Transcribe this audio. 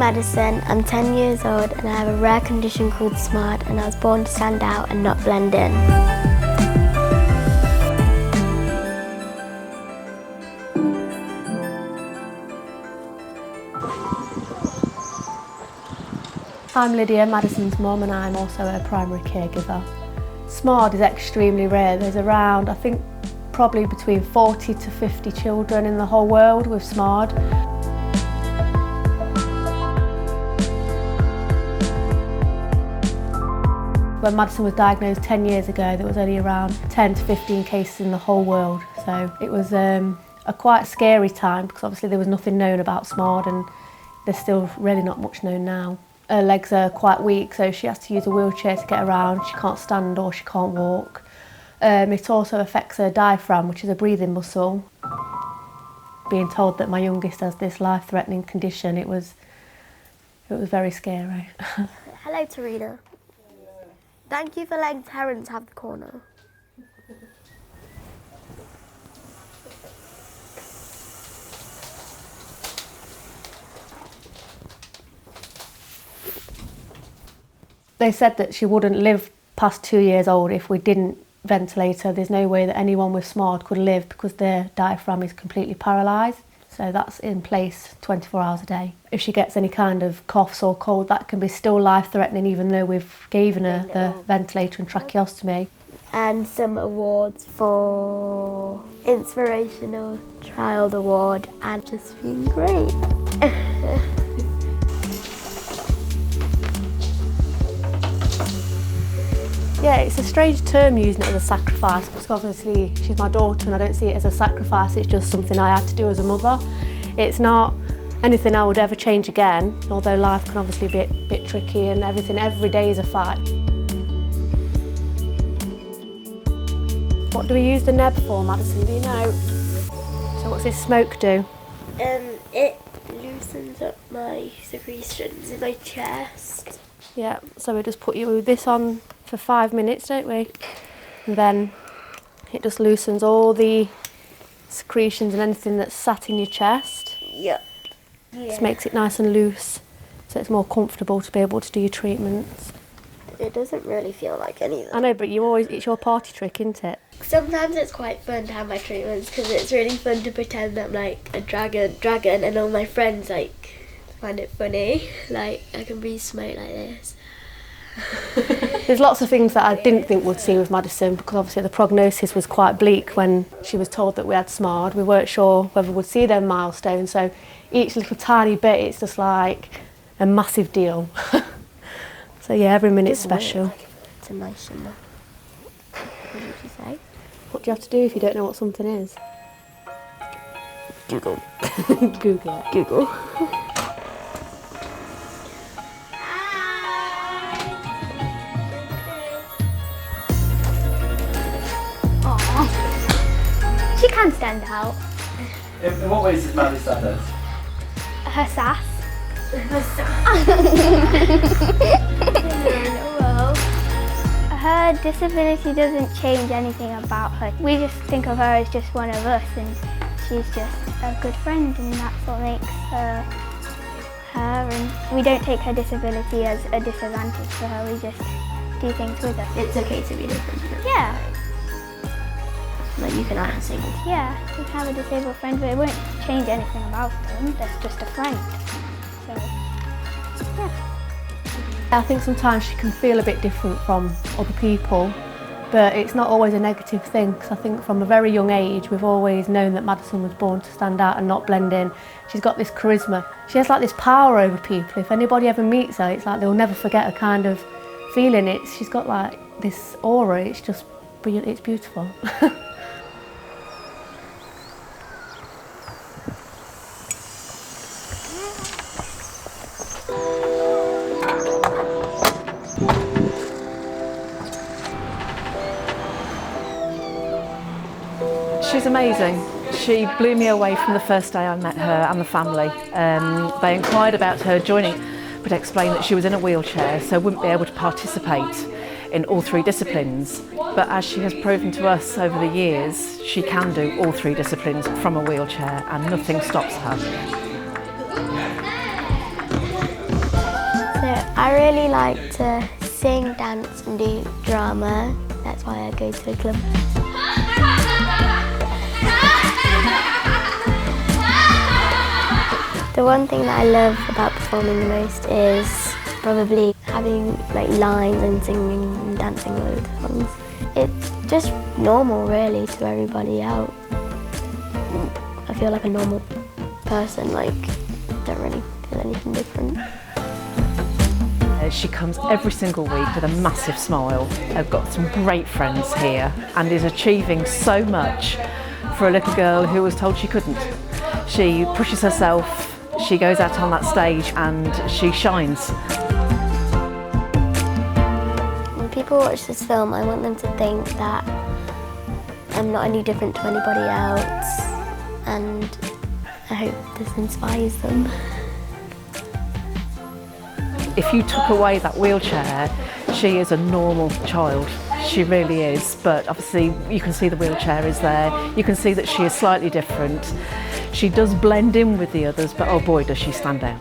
Madison, I'm 10 years old and I have a rare condition called SMARD, and I was born to stand out and not blend in. I'm Lydia, Madison's mum, and I'm also her primary caregiver. SMARD is extremely rare. There's around, I think, probably between 40 to 50 children in the whole world with SMARD. When Madison was diagnosed 10 years ago, there was only around 10 to 15 cases in the whole world. So it was a quite scary time because obviously there was nothing known about SMARD, and there's still really not much known now. Her legs are quite weak, so she has to use a wheelchair to get around. She can't stand or she can't walk. It also affects her diaphragm, which is a breathing muscle. Being told that my youngest has this life-threatening condition, it was very scary. Hello, Tarina. Thank you for letting Terence have the corner. They said that she wouldn't live past 2 years old if we didn't ventilate her. There's no way that anyone with SMARD could live because their diaphragm is completely paralysed. So that's in place 24 hours a day. If she gets any kind of coughs or cold, that can be still life-threatening even though we've given her the ventilator and tracheostomy. And some awards for Inspirational Child Award, and just been great. Yeah, it's a strange term using it as a sacrifice because obviously she's my daughter and I don't see it as a sacrifice, it's just something I had to do as a mother. It's not anything I would ever change again, although life can obviously be a bit tricky and everything, every day is a fight. What do we use the neb for, Madison, do you know? So what's this smoke do? It loosens up my secretions in my chest. Yeah, so we just put you with this on for 5 minutes, don't we? And then it just loosens all the secretions and anything that's sat in your chest. Yep. Yeah. Just makes it nice and loose, so it's more comfortable to be able to do your treatments. It doesn't really feel like anything. I know, but it's your party trick, isn't it? Sometimes it's quite fun to have my treatments because it's really fun to pretend that I'm like a dragon and all my friends like find it funny. Like I can breathe smoke like this. There's lots of things that I didn't think we'd see with Madison because obviously the prognosis was quite bleak when she was told that we had SMARD. We weren't sure whether we'd see them milestones, so each little tiny bit, it's just like a massive deal. So yeah, every minute's special. It's a nice number. What did you say? What do you have to do if you don't know what something is? Google. Google it. Google. She can stand out. In what ways does Maddie stand out? Her sass. Her disability doesn't change anything about her. We just think of her as just one of us, and she's just a good friend, and that's what makes her her. And we don't take her disability as a disadvantage for her. We just do things with her. It's okay to be different. Yeah. Like you can have a disabled. Yeah, you can have a disabled friend, but it won't change anything about them. That's just a friend. So, yeah. I think sometimes she can feel a bit different from other people, but it's not always a negative thing, because I think from a very young age we've always known that Madison was born to stand out and not blend in. She's got this charisma. She has like this power over people. If anybody ever meets her, it's like they'll never forget her kind of feeling. She's got like this aura, it's just, it's beautiful. She's amazing. She blew me away from the first day I met her and the family. They inquired about her joining, but explained that she was in a wheelchair, so wouldn't be able to participate in all three disciplines. But as she has proven to us over the years, she can do all three disciplines from a wheelchair and nothing stops her. I really like to sing, dance and do drama. That's why I go to a club. The one thing that I love about performing the most is probably having like lines and singing and dancing with songs. It's just normal really to everybody out. I feel like a normal person, like don't really feel anything different. She comes every single week with a massive smile. I've got some great friends here and is achieving so much for a little girl who was told she couldn't. She pushes herself, she goes out on that stage and she shines. When people watch this film, I want them to think that I'm not any different to anybody else, and I hope this inspires them. If you took away that wheelchair, she is a normal child. She really is, but obviously you can see the wheelchair is there. You can see that she is slightly different. She does blend in with the others, but oh boy, does she stand out.